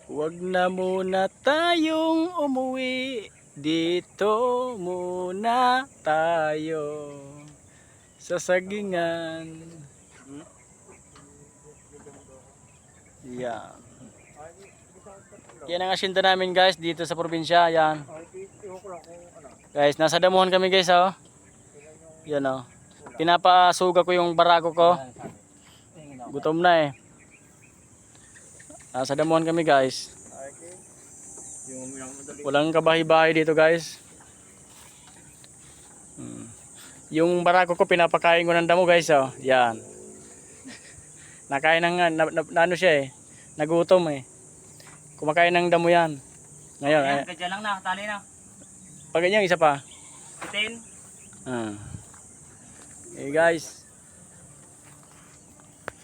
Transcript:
Huwag na muna tayong umuwi, dito muna tayo sa sagingan. Yan. Yan ang asinta namin guys dito sa probinsya. Yan. Guys, nasa damuhan kami guys oh. Yan oh. Pinapasuga ko yung barako ko. Gutom na eh. Nasa damuhan kami guys. Walang kabahay-bahay dito guys. Yung barako ko pinapakain ko ng damo guys oh. Yan. Nakain ng ano siya eh. Nagutom eh. Kumakain ng damo yan. Ngayon Ayan, kadya lang na, tali na. pag ganyan isa pa. Putin. Okay guys.